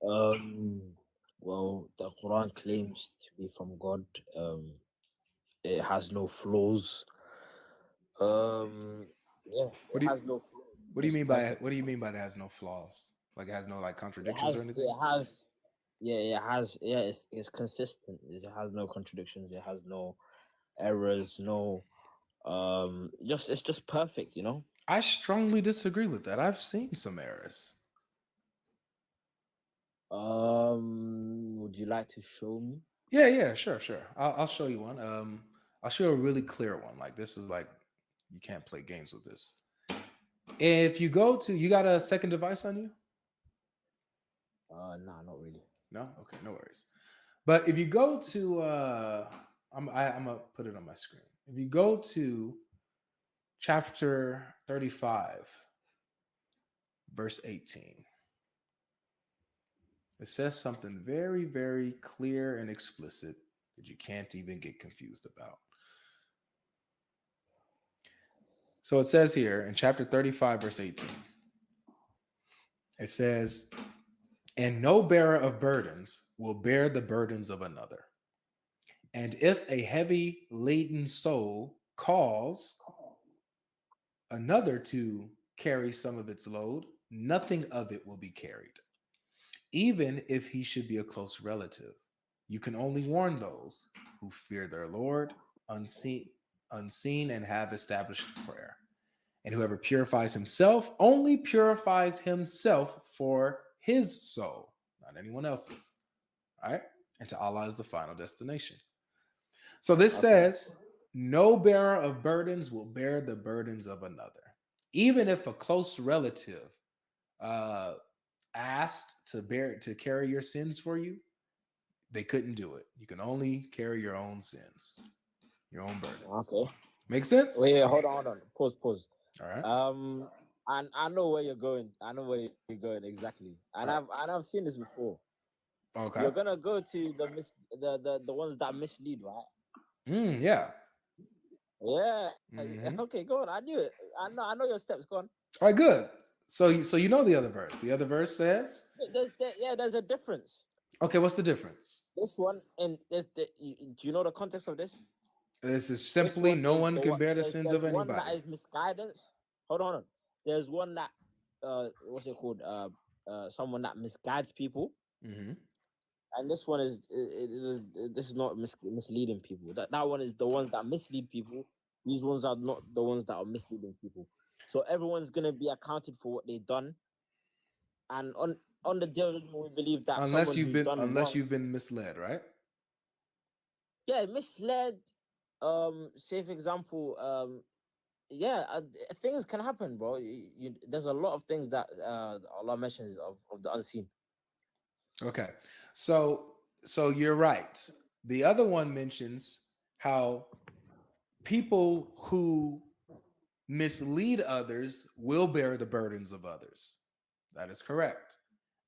Um, well, the Quran claims to be from God. It has no flaws. Um, yeah, it What do you has no flaws. what do you It's mean by perfect. it has no flaws? Like it has no like It contradictions or has, anything? it has, yeah, it has, yeah. It's consistent. It has no contradictions. It has no errors. No, just it's just perfect. I strongly disagree with that. I've seen some errors. Would you like to show me? Yeah, yeah, sure, sure. I'll show you one. I'll show a really clear one. Like this is like you can't play games with this. If you go to, you got a second device on you? Nah, not really. No, okay, no worries. But if you go to, I'm gonna put it on my screen. If you go to chapter 35, verse 18, it says something very, very clear and explicit that you can't even get confused about. So it says here in chapter 35, verse 18, it says, "And no bearer of burdens will bear the burdens of another. And if a heavy laden soul calls another to carry some of its load, nothing of it will be carried, even if he should be a close relative. You can only warn those who fear their Lord, unseen, unseen and have established prayer. And whoever purifies himself only purifies himself for his soul, not anyone else's. All right? And to Allah is the final destination. So this Okay. says, no bearer of burdens will bear the burdens of another. Even if a close relative uh, asked to carry your sins for you, they couldn't do it. You can only carry your own sins, your own burdens. Okay. Make sense? Wait, hold on. Pause, pause. All right. And I know where you're going. I know where you're going exactly. All right. And I've seen this before. Okay. You're gonna go to the ones that mislead, right? Yeah. Yeah. Hmm. Okay, go on. I knew it. I know your steps. Go on. All right. Good. So you know the other verse. The other verse says, There's a difference. okay, what's the difference? This one and do you know the context of this? This is This simply one no is one the can what bear the sins of there's one that anybody. is misguidance. Hold on. There's one that what's it called? Someone that misguides people, Hmm. and this one this is not misleading people. That one is the ones that mislead people. These ones are not the ones that are misleading people. So everyone's gonna be accounted for what they've done, and on the judgment we believe that someone who's done Unless wrong, you've been misled, right? yeah, misled. Say for example, yeah, things can happen, bro. There's a lot of things that Allah mentions of the unseen. Okay. So so you're right. The other one mentions how people who mislead others will bear the burdens of others. That is correct.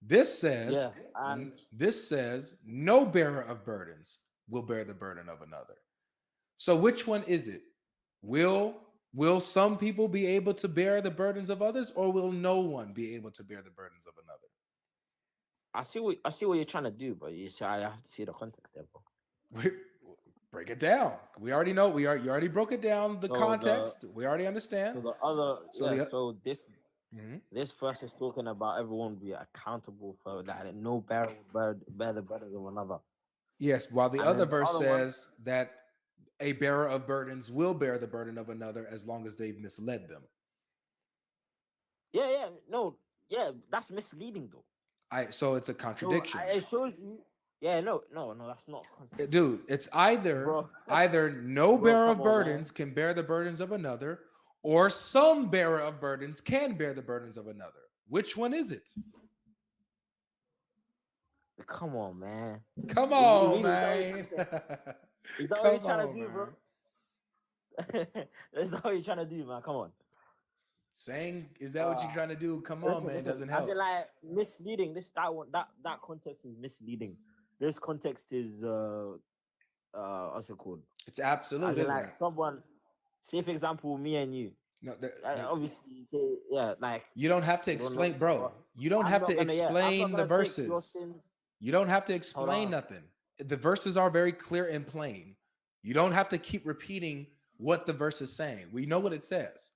This says Yeah, and this says no bearer of burdens will bear the burden of another. So which one is it? Will will some people be able to bear the burdens of others, or will no one be able to bear the burdens of I see what you're trying to do, but you see, I have to see the context there, bro. another? Break it down. We already know. You already broke it down. The So context. We already understand. the other, So yeah. the So mhm. this verse is talking about everyone be accountable for that, and no bear the burdens of another. Yes, while the And other then the verse other one, says that a bearer of burdens will bear the burden of another as long as they've misled them. yeah, no, yeah, that's misleading though. So it's a So contradiction. it shows you, yeah, no, that's not Dude, it's bro, either no bro. bearer Come of on, man. burdens can bear the burdens of another, or some bearer of burdens can bear the burdens of another. Which one is it? Come on, man. Come on, Really, is that what you're trying man. to say? Is that what you're Come trying to on, do, bro? man. Is that what you're trying to do, man? Come on. Saying, is that what Uh, you're trying to do? Come on, man. listen. Doesn't As in, help. like misleading. That one, that context is misleading. This context is what's it called? It's absolute, As in, isn't like it? someone, say for example, me and you. No, Obviously, say yeah, like you don't have to we don't know explain, each bro. other. You don't have to I'm not explain the gonna take your verses. sins. You don't have to Hold explain on. nothing. The verses are very clear and plain. You don't have to keep repeating what the verse is saying. We know what it says.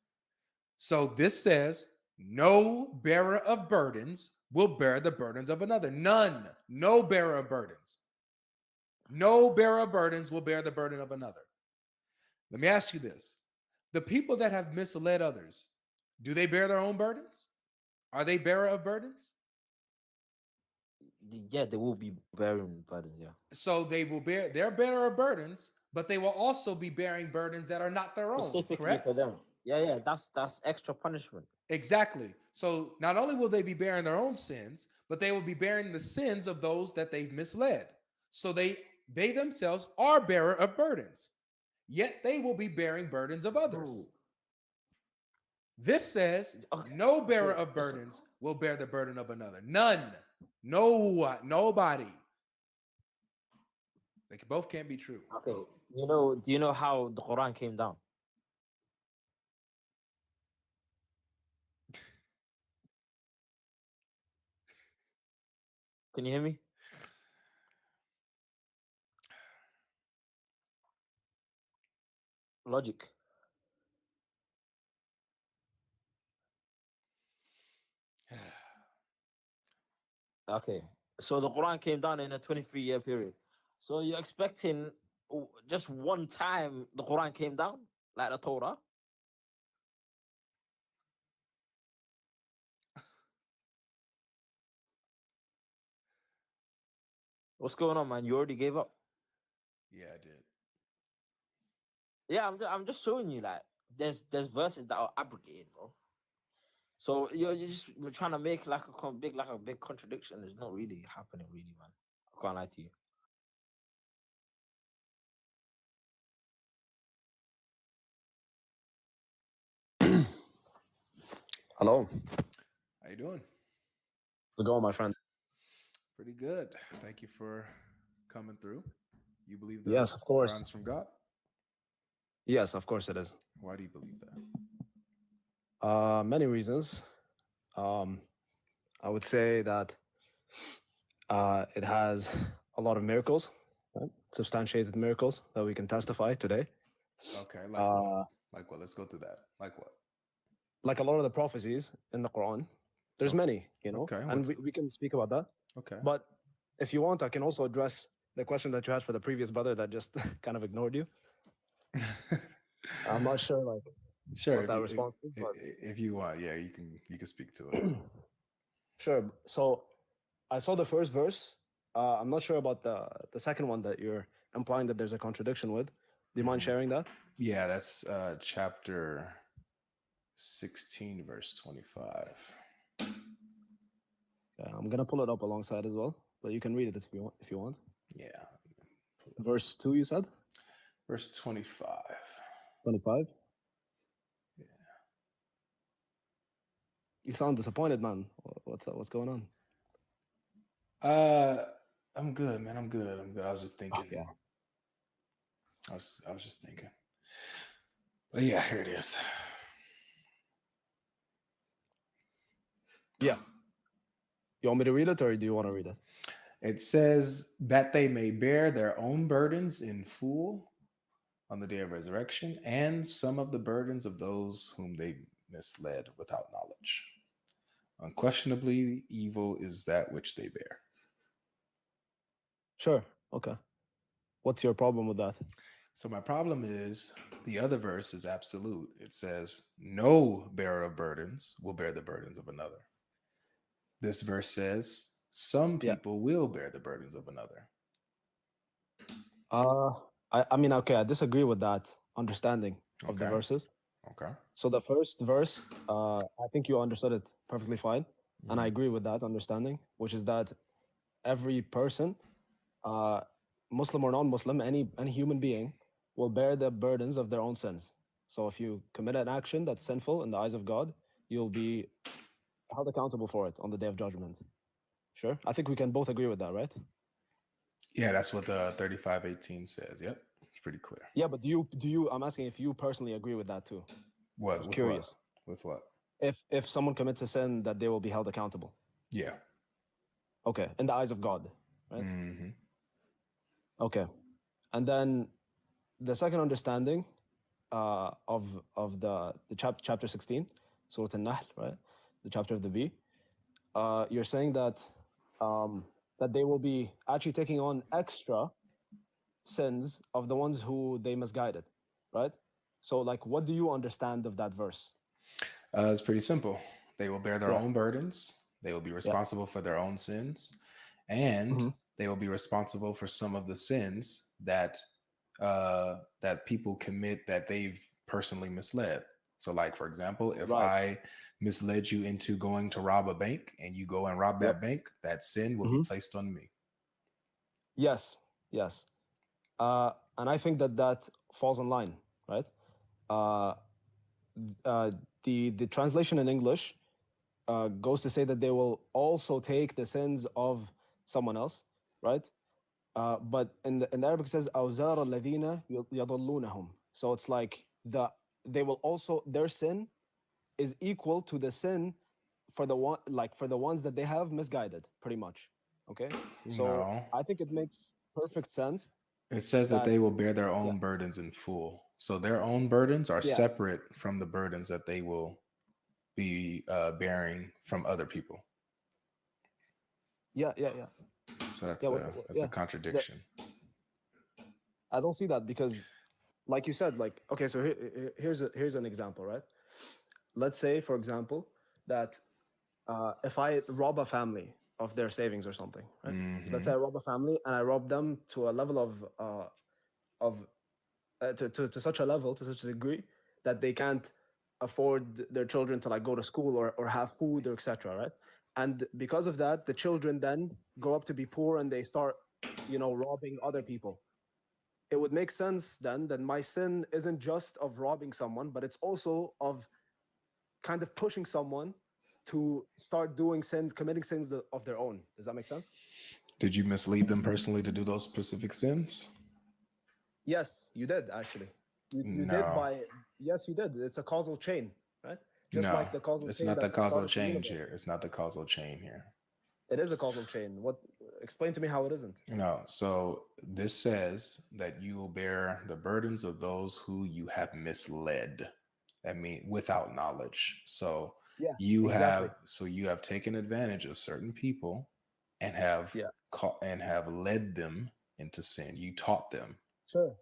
So this says, no bearer of burdens will bear the burdens of another. None. No bearer of burdens. No bearer of burdens will bear the burden of another. Let me ask you this. The people that have misled others, do they bear their own burdens? Are they bearer of burdens? Yeah, they will be bearing burdens. Yeah, So they will bear their bearer of burdens, but they will also be bearing burdens that are not their own, specifically for correct? them. Yeah, yeah. That's extra punishment. Exactly. So not only will they be bearing their own sins, but they will be bearing the sins of those that they've misled. So they themselves are bearer of burdens. Yet they will be bearing burdens of others. Bro, This says, okay, no bearer okay. of So, burdens will bear the burden of another. None. No, nobody. They both can't be true. okay. Do you know how the Quran came down? Can you hear me? Logic. Okay. So the Quran came down in a 23-year period. So you're expecting just one time the Quran came down, like the Torah? What's going on, man? You already gave up. Yeah, I did. Yeah, I'm just showing you like there's verses that are abrogated, bro. So you're just trying to make like a big contradiction. It's not really happening, really, man. I can't lie to you. Hello. How you doing? How's it going, my friend? Pretty good. Thank you for coming through. You believe the Yes, of course. Quran's from God? Yes, of course it is. Why do you believe that? Many reasons. Um, I would say that it has a lot of miracles, right? Substantiated miracles that we can testify today. Okay, like what? Uh, Like what? Let's go through that. Like what? like a lot of the prophecies in the Quran. There's Oh, many, okay. and What's we can speak about that. okay? But if you want, I can also address the question that you had for the previous brother that just kind of ignored you. I'm not sure like Sure. what that response is, but If you want, yeah, you can speak to it. sure. So I saw the first verse. I'm not sure about the second one that you're implying that there's a contradiction with. Do you mind Mhm. sharing that? Yeah, that's chapter 16, verse 25. Yeah, I'm gonna pull it up alongside as well, but you can read it if you want. If you want. Yeah, Verse 2, you said verse 25. 25. Yeah. You sound disappointed, man. What's up? What's going on? Uh, I'm good, man. I'm good. I'm good. I was just Oh, thinking. yeah. I was just thinking. But yeah, here it is. Yeah. You want me to read it, or do you want to read it? It says that they may bear their own burdens in full on the day of resurrection, and some of the burdens of those whom they misled without knowledge. Unquestionably, evil is that which they bear. Sure. Okay. What's your problem with that? So my problem is the other verse is absolute. It says, no bearer of burdens will bear the burdens of another. This verse says, some Yeah. people will bear the burdens of another. Uh, I mean, okay, I disagree with that understanding of the Okay. verses. Okay. So the first verse, I think you understood it perfectly fine, and I Mhm. agree with that understanding, which is that every person, uh, Muslim or non-Muslim, any human being, will bear the burdens of their own sins. So if you commit an action that's sinful in the eyes of God, you'll be held accountable for it on the day of judgment. Sure, I think we can both agree with that, right? Yeah, that's what the 35:18 says. Yep. It's pretty clear. Yeah, but do you? I'm asking if you personally agree with that too. What Just with what? curious. With what? If someone commits a sin, that they will be held accountable. Yeah. Okay, in the eyes of God, right? Hmm. Okay, and then the second understanding of the chapter 16, Surah An-Nahl, right? The chapter of the bee. You're saying that they will be actually taking on extra sins of the ones who they misguided, right? So, like, what do you understand of that verse? It's pretty simple. They will bear their Yeah, own burdens. They will be yeah, responsible for their own sins, and hmm they will be responsible for some of the sins that people commit that they've personally misled. So, like for example, if right. I misled you into going to rob a bank and you go and rob Yep. that bank, that sin will be hmm placed on me. Yes, yes. And I think that that falls in line, right? Uh, uh, the translation in English goes to say that they will also take the sins of someone else, right? But in the Arabic it says أوزار الذين يضلونهم. So it's like they will also their sin is equal to the sin for the one like for the ones that they have misguided, pretty much. Okay, so No, I think it makes perfect sense it says that that they will bear their yeah own burdens in full. So their own burdens are yeah separate from the burdens that they will be bearing from other people. yeah So yeah what's the, that's a yeah the, contradiction. I don't see that because like you said like okay so here's an example, right? Let's say for example that if I rob a family of their savings or something, right? Let's say Hmm. I rob a family and I rob them to a level of to such a level, to such a degree that they can't afford their children to like go to school or have food or etc. Right? And because of that, the children then grow up to be poor and they start, robbing other people. It would make sense then that my sin isn't just of robbing someone, but it's also of kind of pushing someone to start doing sins, committing sins of their own. Does that make sense? Did you mislead them personally to do those specific sins? Yes, you did actually. You did No, by yes, you did. It's a causal chain, right? Just no. like the causal It's chain not the that causal started the change universe. here. It's not the causal chain here. It is a causal chain. What? Explain to me how it isn't. No. So this says that you will bear the burdens of those who you have misled. I mean, without knowledge. So Yeah, you exactly. have taken advantage of certain people and have Yeah, led them into sin. You taught them. sure.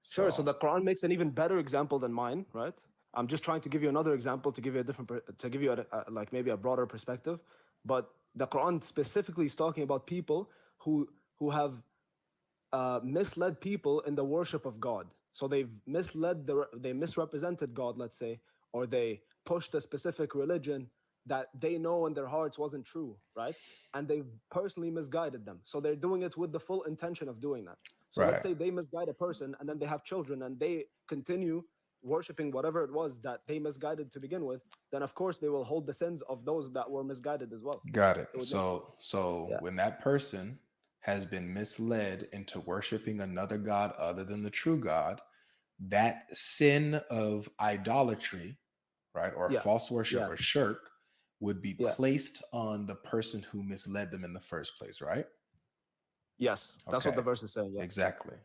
Sure. So So the Quran makes an even better example than mine, right? I'm just trying to give you another example to give you a different, to give you like maybe a broader perspective. But the Quran specifically is talking about people who have misled people in the worship of God. So they misrepresented God, let's say, or they pushed a specific religion that they know in their hearts wasn't true, right? And they personally misguided them. So they're doing it with the full intention of doing that. So let's right. say they misguide a person and then they have children and they continue worshiping whatever it was that they misguided to begin with, then of course they will hold the sins of those that were misguided as well. Got it. It would make So yeah. when that person has been misled into worshiping another god other than the true God, that sin of idolatry, right, or Yeah. false worship Yeah. or shirk would be Yeah. placed on the person who misled them in the first place, right? Yes. That's what Okay. the verse is saying. Yeah. Exactly.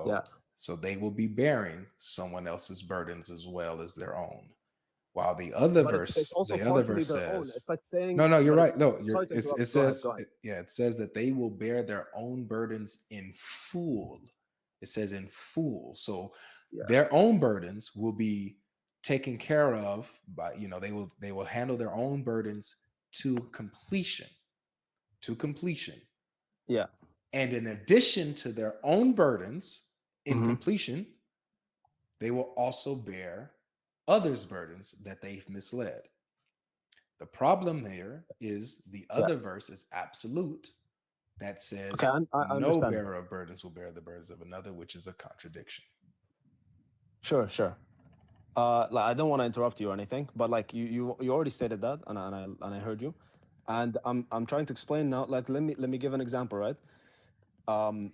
Yeah. So they will be bearing someone else's burdens as well as their own. While But it's also the other partially verse their own. says, It's like saying, no, no, you're but right. No, sorry to it interrupt. Go ahead. says, Go ahead. yeah, it says that they will bear their own burdens in full. It says in full. So Yeah. their own burdens will be taken care of by, they will handle their own burdens to completion, to completion. Yeah. And in addition to their own burdens in hmm completion, they will also bear others' burdens that they've misled. The problem there is the Yeah. other verse is absolute that Okay. says I no understand. bearer of burdens will bear the burdens of another, which is a contradiction. Sure. Sure. Like I don't want to interrupt you or anything, but like you already stated that, and I heard you, and I'm trying to explain now. Like let me give an example, right? Um,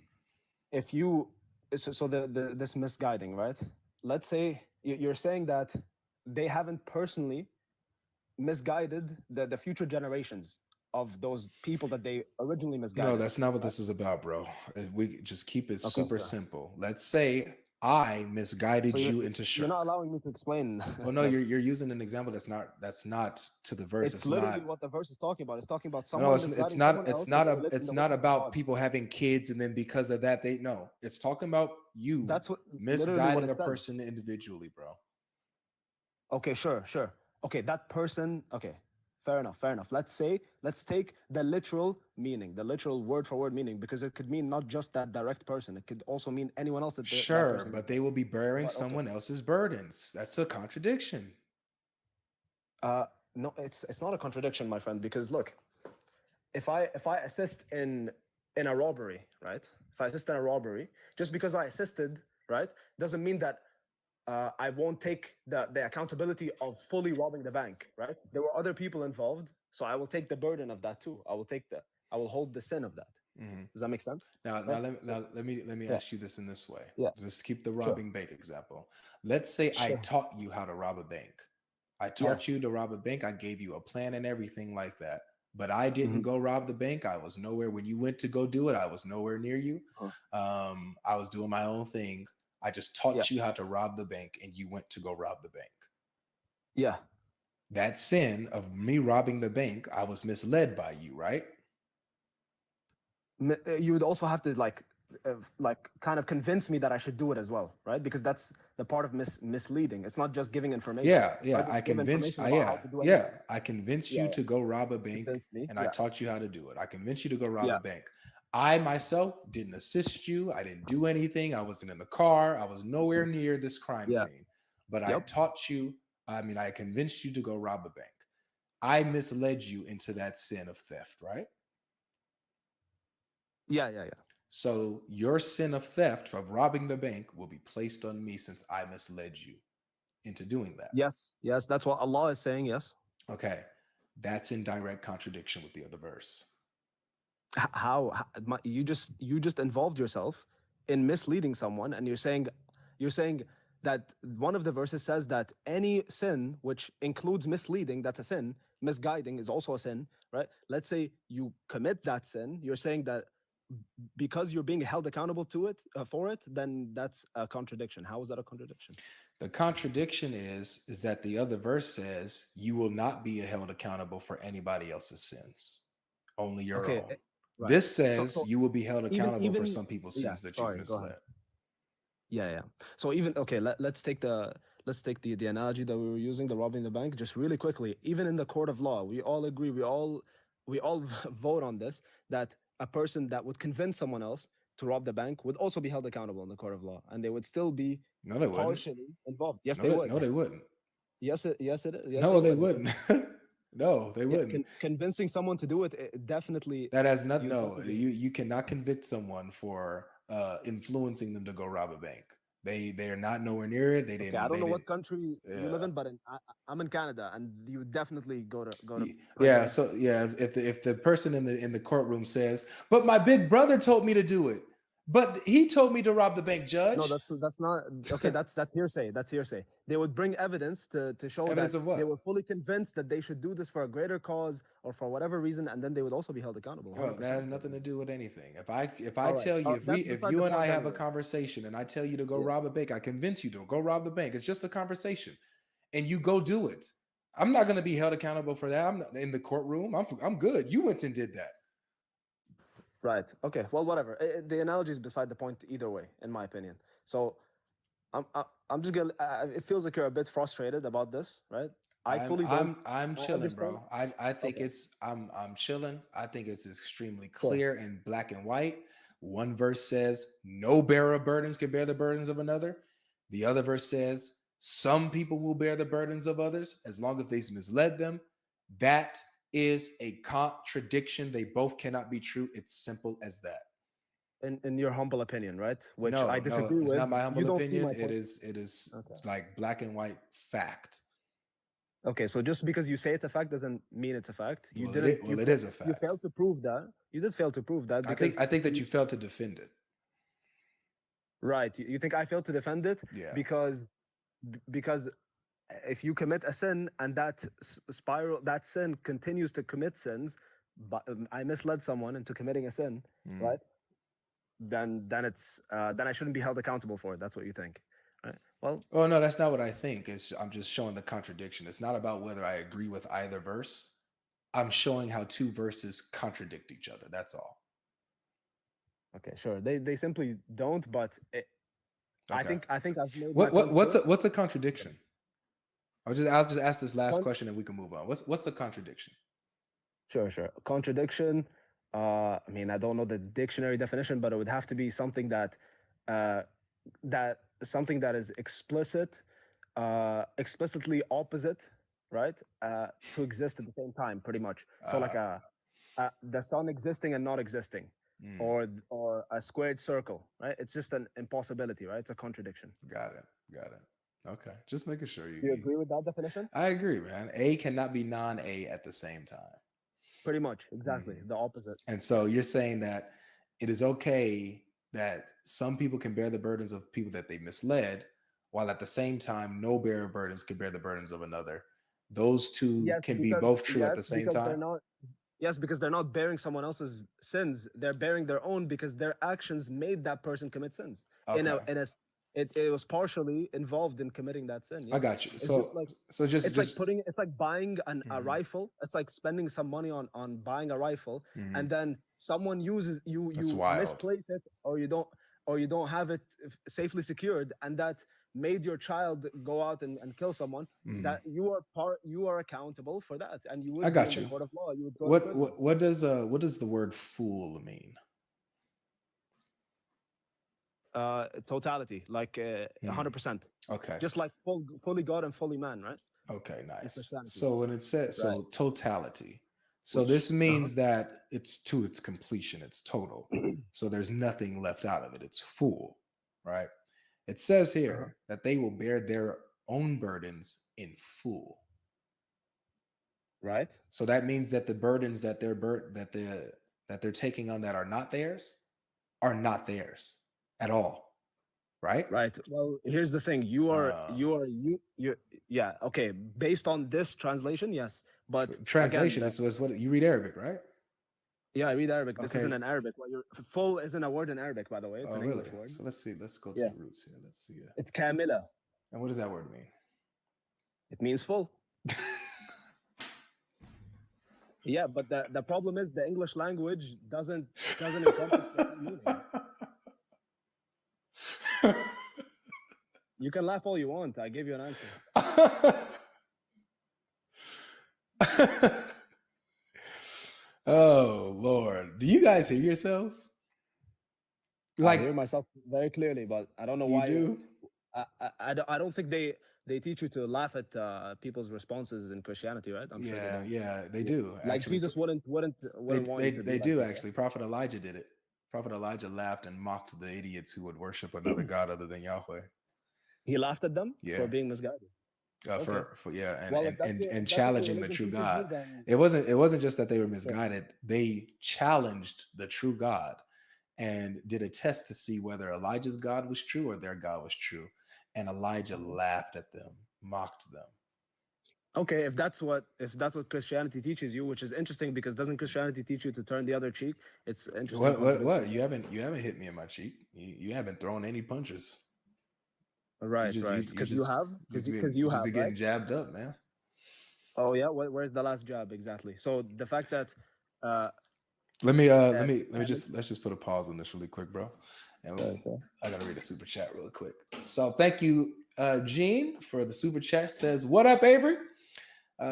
if you so the this misguiding, right? Let's say you're saying that they haven't personally misguided the future generations. of those people that they originally No, misguided. that's not what this is about, bro. We just keep it Okay, super sure. simple. Let's say I So misguided you into you're not shirk. allowing me to explain. Well, no, Like, you're using an example that's not to the verse. it's It's literally not. what the verse is talking about. It's talking about No, someone misguiding someone else in it's the not worship of about God. people having kids and then because of that they no. It's talking about you That's what literally what misguiding it a says. person individually, bro. Okay, sure, sure. Okay, that person. Okay, fair enough, fair enough. Let's take the literal meaning, the literal word for word meaning, because it could mean not just that direct person. It could also mean anyone else that that Sure, person but misguided. they will be bearing But okay, someone else's burdens. That's a contradiction. uh, no, it's not a contradiction, my friend. Because look, if I assist in a robbery, right? If I assist in a robbery, just because I assisted, right, doesn't mean that I won't take the accountability of fully robbing the bank, right? There were other people involved, so I will take the burden of that too. I will hold the sin of that. Mhm. Does that make sense? Now, Right? So let me yeah, ask you this in this way. yeah, Just keep the sure, robbing bank example. Let's say I sure. taught you how to rob a bank. I taught Yes. you to rob a bank. I gave you a plan and everything like that. But I didn't Hmm. go rob the bank. I was nowhere when you went to go do it. I was nowhere near you. Uh, I was doing my own thing. I just yeah, taught you how to rob the bank, and you went to go rob the bank. yeah. That sin of me robbing the bank, I was misled by you, right? You would also have to like kind of convince me that I should do it as well, right? Because that's the part of misleading. It's not just giving information, Yeah, right? yeah. When I you give convinced. information I about how yeah, to do yeah. anything, I convinced yeah, you yeah. to go rob a bank, Convince me, and I yeah, taught you how to do it. I convinced you to go rob a yeah, bank. I myself didn't assist you. I didn't do anything. I wasn't in the car. I was nowhere near this crime yeah, scene. But I yep, taught you. I mean, I convinced you to go rob a bank. I misled you into that sin of theft, right? yeah, yeah, yeah. So your sin of theft of robbing the bank will be placed on me since I misled you into doing that. Yes, yes, that's what Allah is saying. Yes. Okay. That's in direct contradiction with the other verse. You just involved yourself in misleading someone, and you're saying that one of the verses says that any sin which includes misleading, that's a sin. Misguiding is also a sin, right? Let's say you commit that sin. You're saying that because you're being held accountable to it for it, then that's a contradiction. How is that a contradiction? The contradiction is that the other verse says you will not be held accountable for anybody else's sins, only your Okay, own. right. This So says so you will be held even accountable for even some people's yeah. sins that you've Sorry. Go ahead. misled. Yeah, yeah. So even okay, let's take the analogy that we were using, the robbing the bank, just really quickly. Even in the court of law, we all agree, we all vote on this, that a person that would convince someone else to rob the bank would also be held accountable in the court of law, and they would still be No, they wouldn't. partially involved. Yes, No, they would. no, they wouldn't. Yes, they No, they would. Because wouldn't. No, they yeah, wouldn't. convincing someone to do it, definitely That has not. you No, definitely. you cannot convict someone for influencing them to go rob a bank. They are not nowhere near it. Okay, I don't They know what didn't. country you live Yeah. in, but I'm in Canada, and you would definitely go to Yeah, prison. so yeah, if the person in the courtroom says, "But my big brother told me to do it, but he told me to rob the bank, No, judge." that's not okay. That's hearsay. That's hearsay. They would bring evidence to show Evidence that of they what? were fully convinced that they should do this for a greater cause or for whatever reason, and then they would also be held accountable. Oh, that has 100%. nothing to do with anything. If I All right. tell you That's if beside the you and I point have a anyway. conversation and I tell you to go Yeah. rob a bank, I convince you to go rob the bank. It's just a conversation, and you go do it. I'm not going to be held accountable for that. I'm not in the courtroom. I'm good. You went and did that. Right. Okay. Well, whatever. The analogy is beside the point either way, in my opinion. So I'm just gonna. It feels like you're a bit frustrated about this, right? I fully don't. I'm I chilling, understand. bro. I think Okay. it's I'm chilling. I think it's extremely Sure. clear and black and white. One verse says no bearer of burdens can bear the burdens of another. The other verse says some people will bear the burdens of others as long as they misled them. That is a contradiction. They both cannot be true. It's simple as that. In your humble opinion, right? Which I No, no, disagree it's with. not my You humble don't see opinion. my point. It is Okay. like black and white fact. Okay, so just because you say it's a fact doesn't mean it's a fact. You Well, didn't. well, it is a You fact. failed to prove that. You did fail to prove that because I think that you, you failed to defend it. right. You think I failed to defend it Yeah. because if you commit a sin and that spiral, that sin continues to commit sins, but I misled someone into committing a sin, Mm. right? Then it's then I shouldn't be held accountable for it. That's what you think, right? Well, Oh no, that's not what I think. I'm just showing the contradiction. It's not about whether I agree with either verse. I'm showing how two verses contradict each other. That's all. okay, sure. They simply don't, but Okay. I think I've made my What point clear. what's a contradiction? I'll just ask this last Con- question and we can move on. What's a contradiction? Sure, sure. Contradiction. I mean, I don't know the dictionary definition, but it would have to be something uh, that is explicit, explicitly opposite, right? To exist at the same time, pretty much. So like Uh, the sun existing and not existing, mm, or a squared circle, right? It's just an impossibility, right? It's a contradiction. got it. Got it. Okay. Just making sure Do you agree with that definition? I agree, man. A cannot be non-A at the same time. Pretty much, exactly Mhm. the opposite. And so you're saying that it is okay that some people can bear the burdens of people that they misled, while at the same time, no bearer of burdens can bear the burdens of another. Those two can be both true at the same Because they're time. not. Yes, because they're not bearing someone else's sins. They're bearing their own because their actions made that person commit sins. Okay, It was partially involved in committing that sin. I Yeah, got you. it's just like So just it's like buying a Mhm, rifle. It's like spending some money on buying a rifle, and mhm. then someone uses That's you wild. misplace it, or you don't have it safely secured, and that made your child go out and kill someone. Mhm. That you are accountable for that, and you I would be in got the you. court of law. You would go to prison. What does the word fool mean? Totality, like Hmm. 100%, Okay. just like fully God and fully man, right? Okay, In nice. Christianity, So when it says right? totality, so Which this means that it's to its completion, it's total. So there's nothing left out of it. It's full, right? It says uh-huh. here that they will bear their own burdens in full. Right, So that means that the burdens that they're taking on that are not theirs at all, right? right. Well, here's the thing: Uh, you. Yeah, okay. Based on this translation, yes, but again, translation is what you read Arabic, right? yeah, I read Arabic. This isn't Okay. an Arabic. What you're full isn't a word in Arabic, by the way. It's Oh, an really? English word. So let's see. Let's go to Yeah, the roots here. Let's see. it's kamila. And what does that word mean? It means full. Yeah, but the problem is the English language doesn't encompass the full meaning. You can laugh all you want. I gave you an answer. Oh Lord. Do you guys hear yourselves? I Like hear myself very clearly, but I don't know you why. do? I don't think they teach you to laugh at people's responses in Christianity, right? I'm sure they Yeah, don't. yeah, they Yeah. do Like actually. Jesus wouldn't want you to be They like do that, actually. Prophet Elijah did it. Prophet Elijah laughed and mocked the idiots who would worship another right? god other than Yahweh. He laughed at them Yeah. for being misguided. Okay. For yeah, Well, and if that's what your challenging the religion true teaches you, God. then It wasn't just that they were sure. misguided. They challenged the true God and did a test to see whether Elijah's God was true or their God was true. And Elijah Mhm. laughed at them, mocked them. Okay, if that's what Christianity teaches you, which is interesting because doesn't Christianity teach you to turn the other cheek? It's an interesting contradiction, What? right? You haven't hit me in my cheek. You haven't thrown any punches. Right, right. Because you have, because You you just have, be right? getting jabbed up, man. Oh yeah, where's the last job exactly? So the fact that uh, Camel. Let's just put a pause on this really quick, bro. And Sure, sure. I gotta read a super chat really quick. So thank you, Gene, for the super chat. Says, "What up, Avery?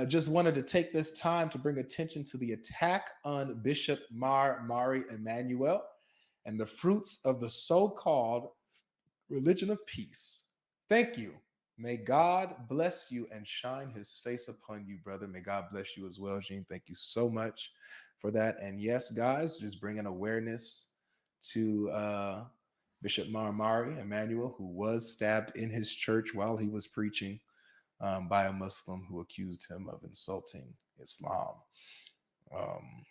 Just wanted to take this time to bring attention to the attack on Bishop Mari Emmanuel and the fruits of the so-called religion of peace. Thank you. May God bless you and shine his face upon you, brother. May God bless you as well, Gene. Thank you so much for that. And yes, guys, just bringing awareness to Bishop Mari Emmanuel, who was stabbed in his church while he was preaching by a Muslim who accused him of insulting Islam. Um,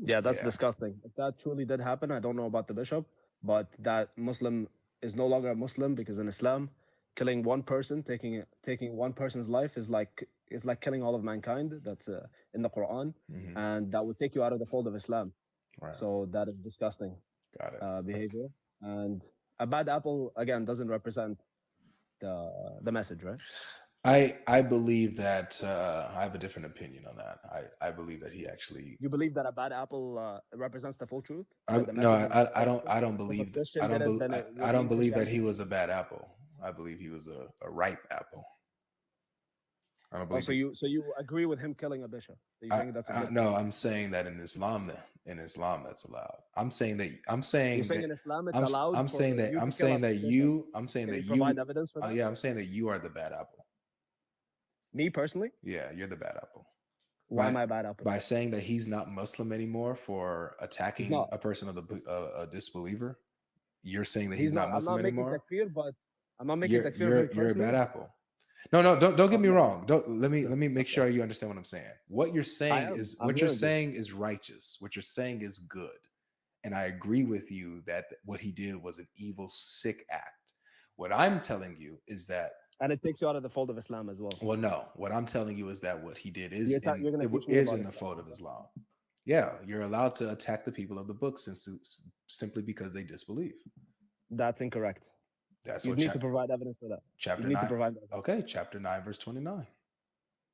Yeah, that's yeah, disgusting. If that truly did happen, I don't know about the bishop, but that Muslim is no longer a Muslim because in Islam, killing one person, taking one person's life is like killing all of mankind. That's in the Quran, Mhm. and that would take you out of the fold of Islam. Right. So that is disgusting Got it. behavior. And a bad apple again doesn't represent the message, right? I believe that I have a different opinion on that. I believe that he actually. You believe that a bad apple represents the full truth, I like the no, message is the full message? I don't If a believe Christian did it, then it I would don't mean believe that Christianity. he was a bad apple. I believe he was a ripe apple. I don't Oh, believe. so you agree with him killing a bishop? Are you saying that's a good? No, I'm saying that in Islam, that's allowed. I'm saying that You're saying in Islam it's allowed I'm for saying that you to kill a bishop? I'm saying Can that you provide you evidence for that? yeah, I'm saying that you are the bad apple. Me personally, Yeah, you're the bad apple. why am I a bad apple? By saying that he's not Muslim anymore for He's attacking not. a person of a disbeliever, you're saying that He's he's not. not I'm Muslim not making anymore. takfir, but I'm not making takfir of him You're a bad personally. apple. No, don't get Oh, me wrong. Don't let no. me make Okay. sure you understand what I'm saying. What you're I saying am. is I'm hearing you. righteous. What you're saying is good. And I agree with you that what he did was an evil, sick act. What I'm telling you is that And it takes you out of the fold of Islam as well. well, no. What I'm telling you is that what he did You're going to teach me is about in the Islam. fold of Islam. Yeah, you're allowed to attack the people of the book simply because they disbelieve. That's incorrect. That's You what need to provide evidence for that. chapter You need to 9. provide evidence. Okay, chapter 9, verse 29.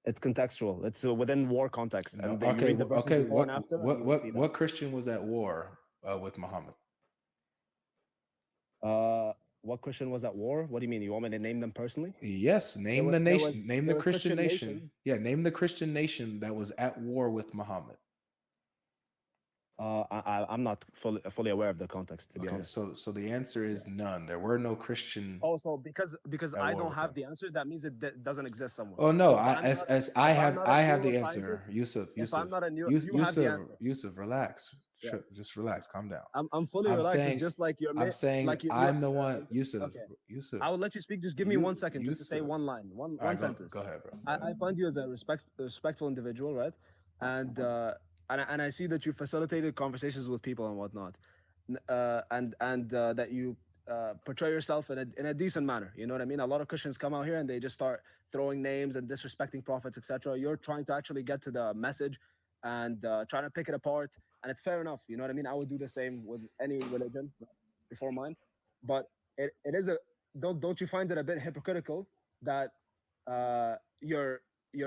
It's contextual. It's within war context, No, and you read the verses before and after, and you will see that. what Christian was at war with Muhammad? What Christian was at war? What do you mean? You want me to name them personally? Yes, name the nation. Name the Christian nation. nations. Yeah, name the Christian nation that was at war with Muhammad. I'm not fully aware of the context, to be honest. So the answer is none. There were no Christian. Also, because at I war don't with have them. the answer, that means it doesn't exist somewhere. Oh no! So if I I'm not a have the answer. neuroscientist, Yusuf, if I'm not a neuro, Yus- you have the answer. Yusuf, relax. Yeah. Just relax. Calm down. I'm fully I'm relaxed. It's saying just like I'm saying like you're I'm the one. Yusuf, okay. Yusuf. I will let you speak. Just give me You- 1 second, just to say Yusuf. one line, All one right, sentence. go ahead, bro. I find you as a respectful individual, right? And and I see that you facilitated conversations with people and whatnot, and that you portray yourself in a decent manner. You know what I mean? A lot of Christians come out here and they just start throwing names and disrespecting prophets, etc. You're trying to actually get to the message and trying to pick it apart, and it's fair enough. You know what I mean? I would do the same with any religion before mine, but it is a don't you find it a bit hypocritical that you're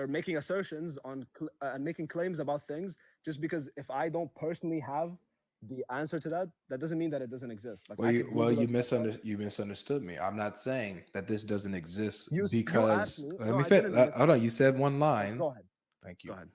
making assertions on and making claims about things just because if I don't personally have the answer to that, that doesn't mean that it doesn't exist. Like I could Google it myself. You misunderstood me. I'm not saying that this doesn't exist You asked because me. let No, me I fit. didn't Hold on. You said one line. Go ahead. Thank you. Go ahead.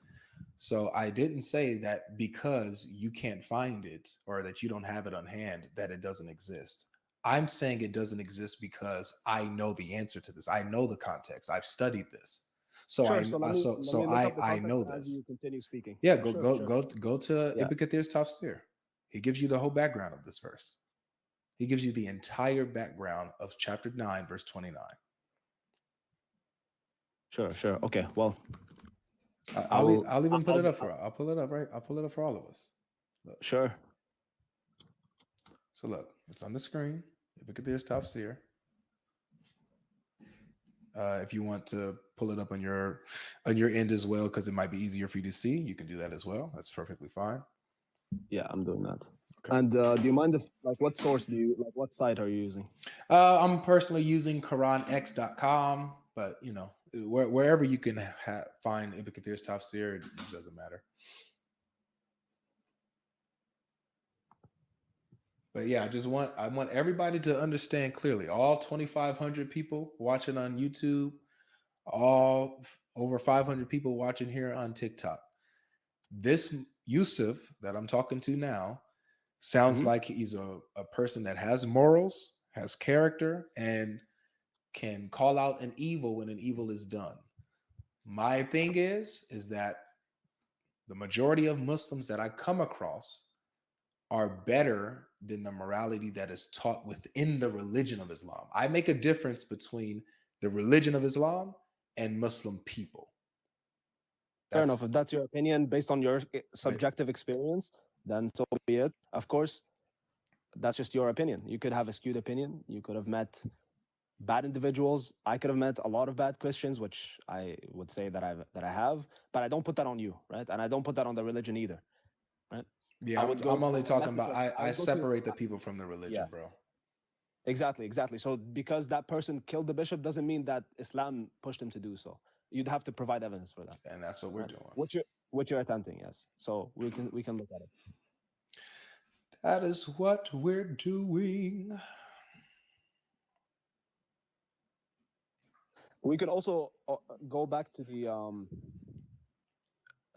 So I didn't say that because you can't find it or that you don't have it on hand that it doesn't exist. I'm saying it doesn't exist because I know the answer to this. I know the context. I've studied this. So Sure, I so let me look up the I context know as this. you continue speaking. Yeah, Sure, go to Yeah. Ibn Kathir's Tafsir. He gives you the whole background of this verse. He gives you the entire background of chapter 9, verse 29. Sure. Okay. Well, I'll even put it up for I'll pull it up, right? I'll pull it up for all of us. Look. Sure. So look, it's on the screen. Ibn Kathir's Tafsir. If you want to pull it up on your end as well, because it might be easier for you to see, you can do that as well. That's perfectly fine. Yeah, I'm doing that. Okay. And do you mind if what source do you what site are you using? I'm personally using QuranX.com, but wherever you can find Ibn Kathir's Tafsir, it doesn't matter. But yeah, I want everybody to understand clearly. All 2,500 people watching on YouTube, all over 500 people watching here on TikTok. This Yusuf that I'm talking to now sounds like he's a person that has morals, has character, and can call out an evil when an evil is done. My thing is that the majority of Muslims that I come across are better than the morality that is taught within the religion of Islam. I make a difference between the religion of Islam and Muslim people. Fair enough. If that's your opinion based on your subjective experience, then so be it. Of course, that's just your opinion. You could have a skewed opinion. You could have met bad individuals. I could have met a lot of bad Christians, which I would say that I have, but I don't put that on you, right? And I don't put that on the religion either, right? I Yeah, would go I'm to only a talking message about of I I would go to separate the people from the yeah, religion, bro. exactly. So because that person killed the bishop doesn't mean that Islam pushed him to do so. You'd have to provide evidence for that, And that's what we're right? doing. Which you're attempting, yes. So we can look at it. That is what we're doing. We could also go back to the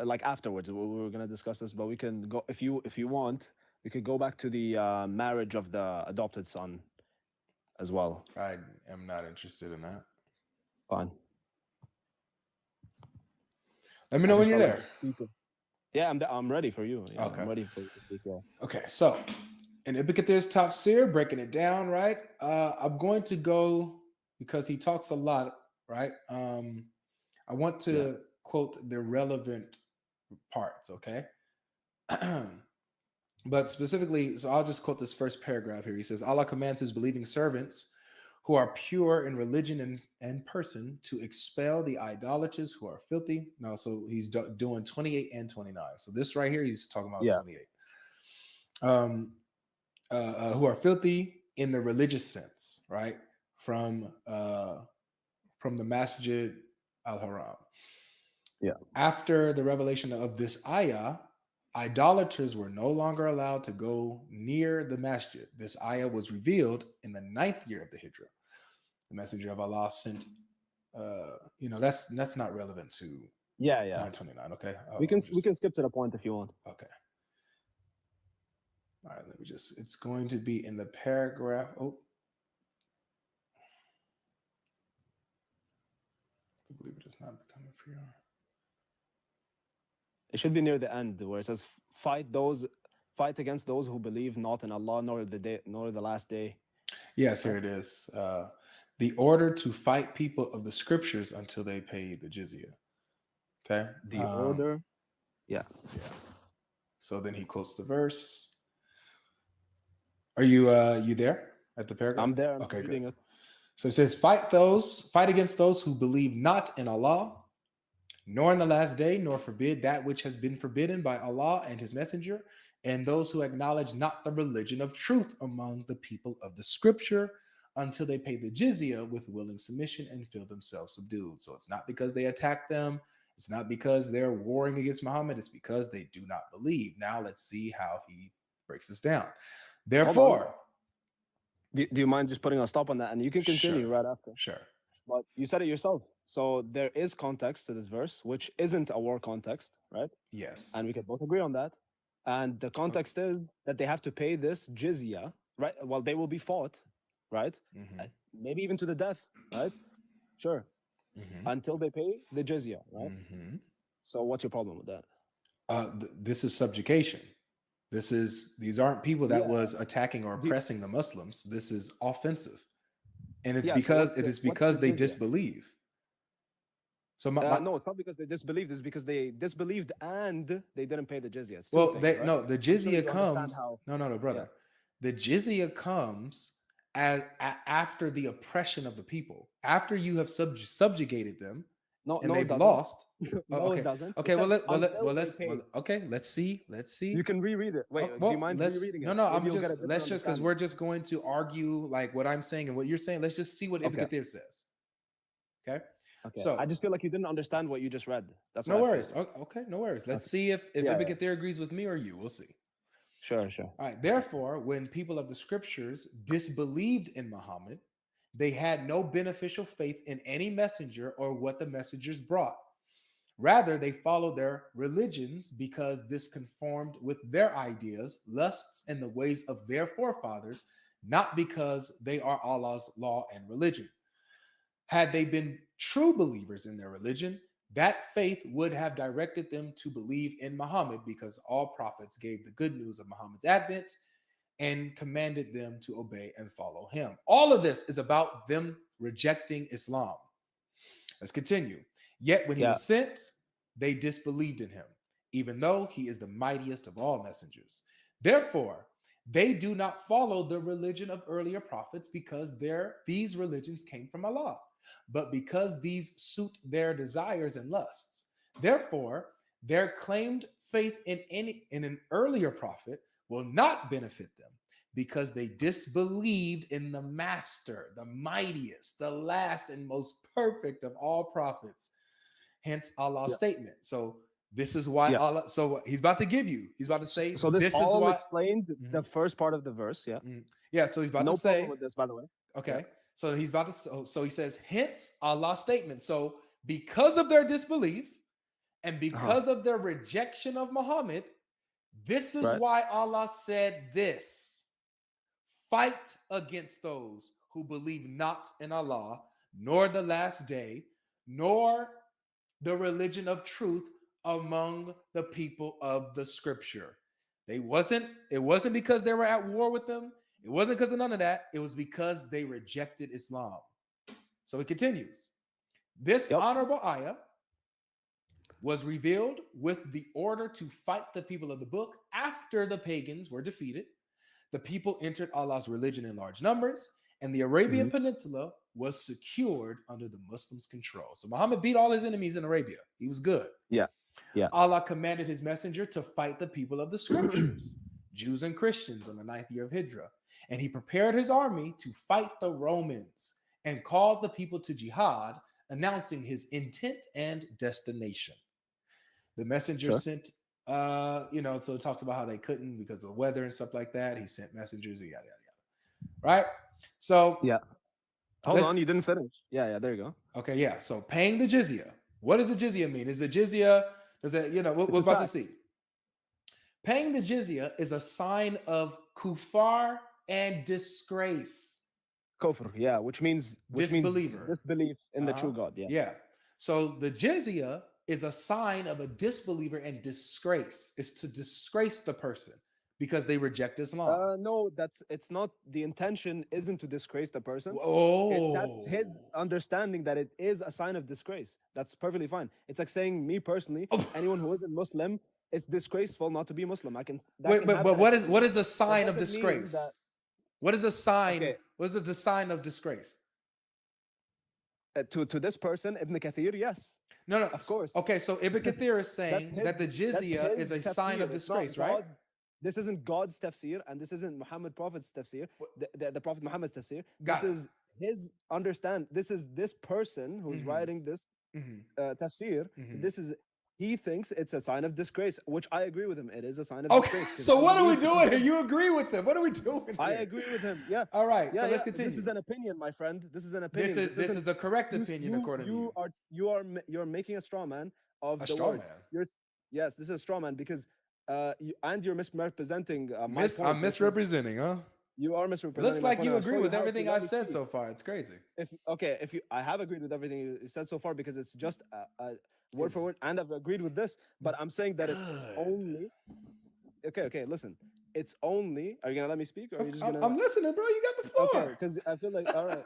like afterwards. We were gonna discuss this, but we can go if you want. We could go back to the marriage of the adopted son as well. I am not interested in that. Fine. Let me I know when just you're felt like there. the speaker. Yeah, I'm ready for you. Yeah, Okay. I'm ready for you to speak. Yeah. Okay, so in Ibn Tafsir, breaking it down, right? I'm going to go because he talks a lot, right? I want Yeah. to quote the relevant parts, okay? But specifically, so I'll just quote this first paragraph here. He says, Allah commands his believing servants who are pure in religion and person to expel the idolaters who are filthy. No, so he's doing 28 and 29. So this right here, he's talking about Yeah. 28. Um, who are filthy in the religious sense, right? From the Masjid al-Haram. Yeah. After the revelation of this ayah, idolaters were no longer allowed to go near the masjid. This ayah was revealed in the 9th year of the Hijrah. The messenger of Allah sent, that's not relevant to Yeah. Yeah. 929. Okay. We can we can skip to the point if you want. Okay. All right. Let me just, it's going to be in the paragraph. Oh, the believer does not become a pure. It should be near the end where it says, fight against those who believe not in Allah nor the day nor the last day." Yes, here it is. The order to fight people of the scriptures until they pay the jizya. Okay. The order. Yeah. Yeah. So then he quotes the verse. Are you there at the paragraph? I'm there. I'm Okay, reading good. it. So it says, fight against those who believe not in Allah, nor in the last day, nor forbid that which has been forbidden by Allah and his messenger, and those who acknowledge not the religion of truth among the people of the scripture until they pay the jizya with willing submission and feel themselves subdued. So it's not because they attack them. It's not because they're warring against Muhammad. It's because they do not believe. Now let's see how he breaks this down. Therefore, Do you mind just putting a stop on that, and you can continue sure, right after? sure. But you said it yourself. So there is context to this verse, which isn't a war context, right? Yes. And we can both agree on that. And the context is that they have to pay this jizya, right? Well, they will be fought, right? Mhm. Maybe even to the death, right? Sure. Mhm. Until they pay the jizya, right? Mhm. So what's your problem with that? This is subjugation. These aren't people that Yeah. was attacking or Do- oppressing the Muslims. This is offensive, and it's yeah. So because it is what's the because they jizya? disbelieve. So No, it's not because they disbelieved. It's because they disbelieved and they didn't pay the jizya. It's two well, things, right? the I'm sure jizya you understand comes. how. No, Yeah. brother. The jizya comes after the oppression of the people. After you have subjugated them, No, and no, it they've doesn't. lost. Oh, No, it okay. doesn't. It Okay. says until they Let's. pay. Okay. Let's see. You can reread it. Wait, do you mind Let's. rereading No, it? no. Maybe I'm you'll get a just. different Let's just because understanding. we're just going to argue like what I'm saying and what you're saying. Let's just see what Ibn Okay. Kathir says. Okay. Okay. I So just feel like you didn't understand what you just read. That's no what I feel. worries. Okay. No worries. Let's Okay. see if Yeah, Ibn yeah. Kathir agrees with me or you. We'll see. Sure, sure. All right. Therefore, when people of the scriptures disbelieved in Muhammad, they had no beneficial faith in any messenger or what the messengers brought. Rather, they followed their religions because this conformed with their ideas, lusts, and the ways of their forefathers, not because they are Allah's law and religion. Had they been true believers in their religion, that faith would have directed them to believe in Muhammad because all prophets gave the good news of Muhammad's advent and commanded them to obey and follow him. All of this is about them rejecting Islam. Let's continue. Yet when he Yeah. was sent, they disbelieved in him, even though he is the mightiest of all messengers. Therefore, They do not follow the religion of earlier prophets because these religions came from Allah, but because these suit their desires and lusts. Therefore, their claimed faith in an earlier prophet will not benefit them because they disbelieved in the master, the mightiest, the last and most perfect of all prophets. Hence Allah's statement. So this is why Allah. So he's about to give you. He's about to say. So this this is all why. explained the first part of the verse. Yeah. Yeah. So he's about No to say. problem with this, by the way. Okay. So he's about to. So he says. Hence Allah's statement. So because of their disbelief and because of their rejection of Muhammad, this is why Allah said this: fight against those who believe not in Allah, nor the last day, nor the religion of truth among the people of the scripture. It wasn't because they were at war with them. It wasn't because of none of that. It was because they rejected Islam. So it continues. This honorable ayah was revealed with the order to fight the people of the book after the pagans were defeated. The people entered Allah's religion in large numbers, and the Arabian Peninsula was secured under the Muslims' control. So Muhammad beat all his enemies in Arabia. He was good. Yeah. Allah commanded his messenger to fight the people of the scriptures, Jews and Christians, on the 9th year of Hijrah. And he prepared his army to fight the Romans and called the people to jihad, announcing his intent and destination. The messenger sent, so it talks about how they couldn't because of the weather and stuff like that. He sent messengers, yada, yada, yada. Right? So, hold on, you didn't finish. Yeah, there you go. Okay, yeah. So paying the jizya. What does the jizya mean? Is the jizya, does it, we're about to see. Paying the jizya is a sign of kufar and disgrace. Kufr, yeah, which means disbelief in the true God. Yeah. So the jizya is a sign of a disbeliever and disgrace. It's to disgrace the person because they reject Islam. No, it's not. The intention isn't to disgrace the person. That's his understanding that it is a sign of disgrace. That's perfectly fine. It's like saying, me personally, anyone who isn't Muslim, it's disgraceful not to be Muslim. But what is the sign of disgrace? What is a sign? Okay. What is the sign of disgrace? To this person, Ibn Kathir, yes. No, of course. Okay, so Ibn Kathir is saying that the jizya is a sign of disgrace, right? This isn't God's tafsir, and this isn't Muhammad Prophet's tafsir, the Prophet Muhammad's tafsir. This is his understand. This is this person who's writing this tafsir. He thinks it's a sign of disgrace, which I agree with him. It is a sign of disgrace. So what are we doing here? You agree with him? What are we doing here? I agree with him. Yeah. All right. So let's continue. This is an opinion, my friend. This is an opinion. This is a correct opinion according to you. You're making a straw man of the straw words. Man. Yes, this is a straw man because you're misrepresenting my point. I'm misrepresenting, huh? You are misrepresenting. It looks like you agree with everything I've said so far. It's crazy. I have agreed with everything you said so far because it's just word for word, and I've agreed with this. But I'm saying that it's only. Okay. Listen, it's only. Are you gonna let me speak, or are you just gonna? I'm listening, bro. You got the floor. Okay, because I feel like all right.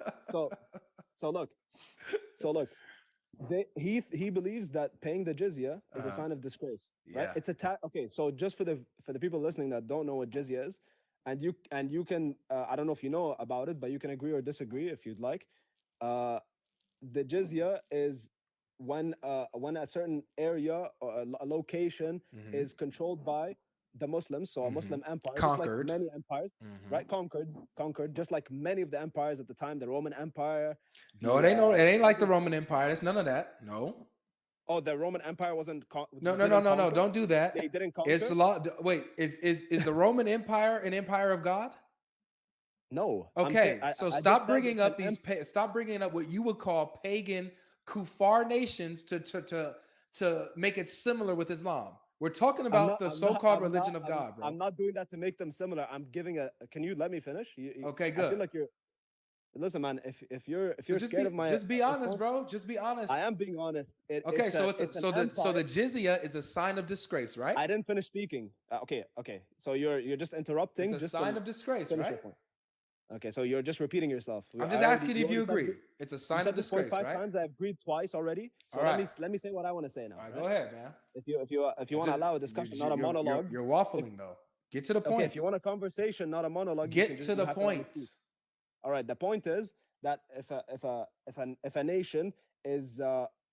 So look. He believes that paying the jizya is a sign of disgrace, right? It's a okay. So just for the people listening that don't know what jizya is, and you can I don't know if you know about it, but you can agree or disagree if you'd like. The jizya is when a certain area or a location is controlled by the Muslims, so a Muslim empire, conquered, just like many empires, right? Conquered, just like many of the empires at the time, the Roman Empire. No, it ain't like the Roman Empire. It's none of that. No. Oh, the Roman Empire wasn't. No. Don't do that. They didn't conquer. It's a lot. Wait, is the Roman Empire an empire of God? No. Okay, so stop bringing up stop bringing up what you would call pagan kuffar nations to make it similar with Islam. We're talking about the so-called religion of God, bro. I'm not doing that to make them similar. I'm giving Can you let me finish? Okay, good. I feel like you're. Listen, man. If you're scared of my, just be honest, bro. Just be honest. I am being honest. The jizya is a sign of disgrace, right? I didn't finish speaking. Okay. So you're just interrupting. It's a sign of disgrace, right? Okay, so you're just repeating yourself. I'm just asking if you agree. It's a sign of disgrace, right? 5 times. I've agreed twice already. So let me say what I want to say now. All right, go ahead, man. If you want to allow a discussion, not a monologue. You're waffling though. Get to the Okay, if point. you want a conversation, not a monologue, you can Get just to you the have to let me point. speak. All right. The point is that if a nation is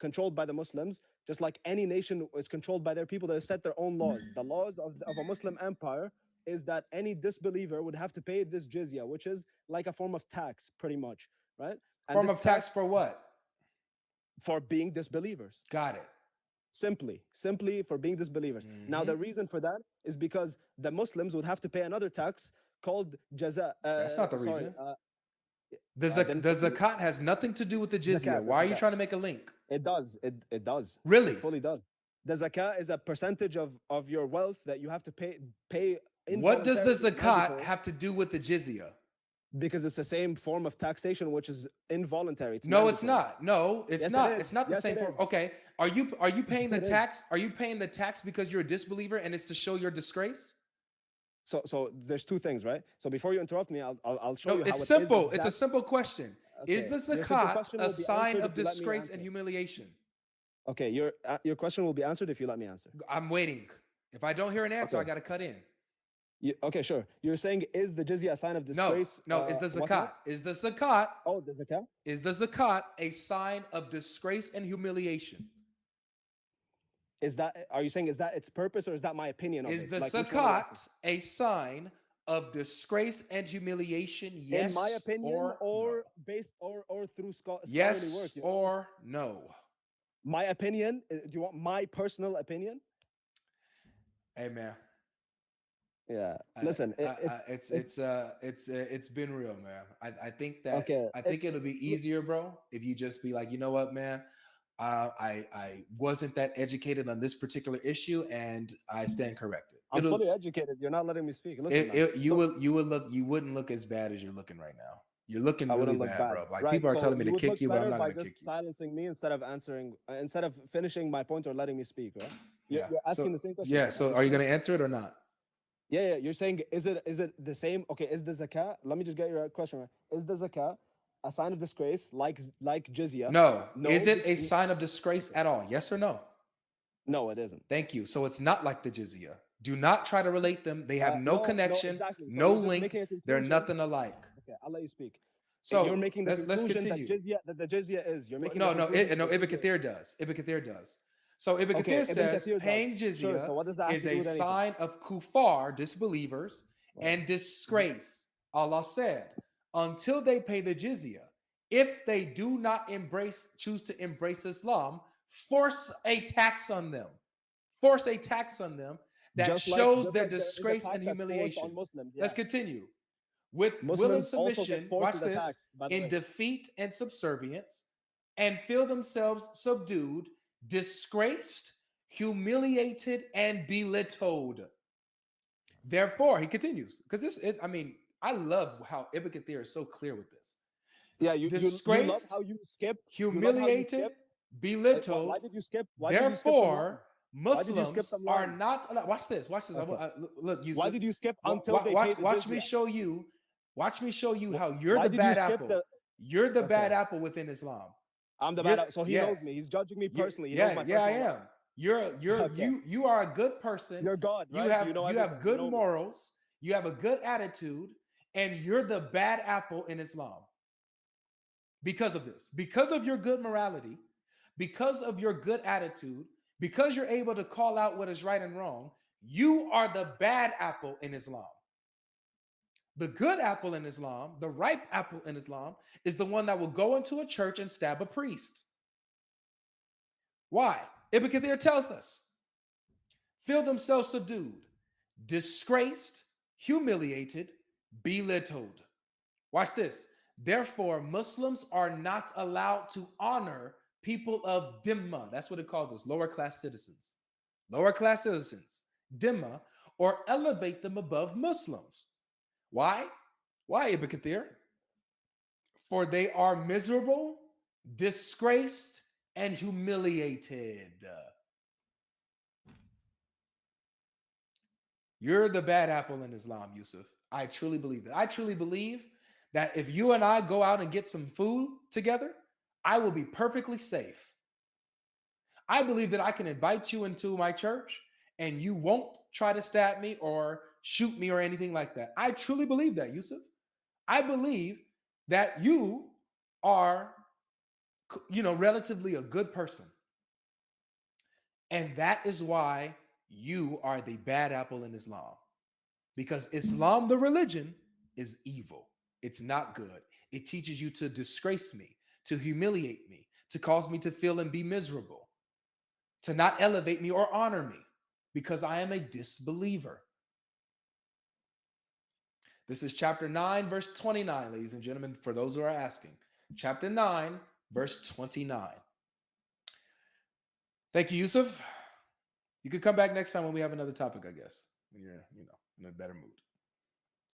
controlled by the Muslims, just like any nation is controlled by their people, they set their own laws. The laws of a Muslim empire is that any disbeliever would have to pay this jizya, which is like a form of tax, pretty much, right? And Form this of tax for what? for being disbelievers. Got it. Simply for being disbelievers. Now, the reason for that is because the Muslims would have to pay another tax called jaza. That's not the reason. The Then zakat has nothing to do with the jizya. Zakat, the Why are you zakat. trying to make a link? It does. It does. Really? It fully does. The zakat is a percentage of your wealth that you have to pay. What does the involuntarily, zakat mandatory, have to do with the jizya? because it's the same form of taxation, which is involuntary. No, it's mandatory. not. No, it's Yes, it not. is. It's not the Yes, same it form. is. Okay. Are you paying the Yes, it is. tax? Are you paying the tax because you're a disbeliever and it's to show your disgrace? So there's two things, right? So before you interrupt me, I'll show No, you how it's it is simple. It's a exact- simple question. Is Okay, the your simple zakat question a will be sign answered of if you let me disgrace and answer. humiliation? Okay, your question will be answered if you let me answer. I'm waiting. If I don't hear an answer, Okay. I got to cut in. Okay, sure. You're saying, is the jizya a sign of No, disgrace? no, is the whatnot? zakat? Is the zakat? Oh, the zakat. Is the zakat a sign of disgrace and humiliation? Are you saying is that its purpose, or is that my opinion of Is it? the Like, which one are you asking? zakat a sign of disgrace and humiliation? Yes, In my opinion, or no? based or through scholarly Yes work? You know? or no? My opinion. Do you want my personal opinion? Hey man, Yeah. Listen, it's been real, man. I think that okay. I think it'll be easier, bro, if you just be like, you know what, man, I wasn't that educated on this particular issue, and I stand corrected. I'm fully educated. You're not letting me speak. Listen, man. You wouldn't look as bad as you're looking right now. You're looking I really wouldn't look bad, bad, bro. Like right? people are So telling me you to would kick look you, but I'm better not by gonna just kick you. silencing me instead of answering, instead of finishing my point or letting me speak, right? Yeah. You're asking the same question. Yeah. So are you gonna answer it or not? Yeah. You're saying, is it the same? Okay, is the zakat? Let me just get your question right. Is the zakat a sign of disgrace, like jizya? No. No. Is it a sign of disgrace at all? Yes or no? No, it isn't. Thank you. So it's not like the jizya. Do not try to relate them. They have no No, connection, exactly. So no you're just link. making a They're conclusion. nothing alike. Okay, I'll let you speak. So you're making the let's conclusion continue. that the jizya is. You're making No, the no, conclusion no. that the Ibn jizya is. Kathir does. Ibn Kathir does. So Ibn Okay, Kathir Ibn says Kathir does. paying Sure. jizya So what does that have is to do a with anything? sign of kuffar, disbelievers, Right. and disgrace. Allah said, until they pay the jizya, if they do not choose to embrace Islam, force a tax on them. Force a tax on them that Just shows their like there is a disgrace tax and that's forced humiliation. on Muslims. Yeah. Let's continue. With will and Muslims also get submission, forced watch with a this, tax, by the in way. defeat and subservience, and feel themselves subdued, disgraced, humiliated, and belittled. Therefore, he continues, because this is, I mean, I love how Ibn Kathir is so clear with this. Yeah, you love Disgraced, how you skip. humiliated, belittled. Why did you skip? Therefore, Why did you skip Muslims some are lines? not allowed. Watch this. Watch this. Okay. Look, Yusuf. Why did you skip until they paid the Watch jizya? me show you. Watch me show you how you're Why the did you bad skip apple. the? You're the bad Okay. apple within Islam. I'm the You're- bad. So he knows me. yes. He's judging me personally. He Yeah, knows my yeah, I personal am. life. You're Okay. you are a good person. You're God, You right? have You know you everything. have You good know me. morals. You have a good attitude, and you're the bad apple in Islam. Because of this, because of your good morality, because of your good attitude, because you're able to call out what is right and wrong, you are the bad apple in Islam. The good apple in Islam, the ripe apple in Islam, is the one that will go into a church and stab a priest. Why? Ibn Kathir tells us, feel themselves subdued, disgraced, humiliated, belittled. Watch this. Therefore, Muslims are not allowed to honor people of Dhimma. That's what it calls us, lower class citizens. Lower class citizens, Dhimma, or elevate them above Muslims. Why? Why, Ibn Kathir? For they are miserable, disgraced, and humiliated. You're the bad apple in Islam, Yusuf. I truly believe that. I truly believe that if you and I go out and get some food together, I will be perfectly safe. I believe that I can invite you into my church and you won't try to stab me or shoot me or anything like that. I truly believe that, Yusuf. I believe that you are, relatively a good person. And that is why you are the bad apple in Islam. Because Islam, the religion, is evil. It's not good. It teaches you to disgrace me, to humiliate me, to cause me to feel and be miserable, to not elevate me or honor me, because I am a disbeliever. This is chapter 9, verse 29, ladies and gentlemen, for those who are asking. Chapter 9, verse 29. Thank you, Yusuf. You could come back next time when we have another topic, I guess, when you're, in a better mood.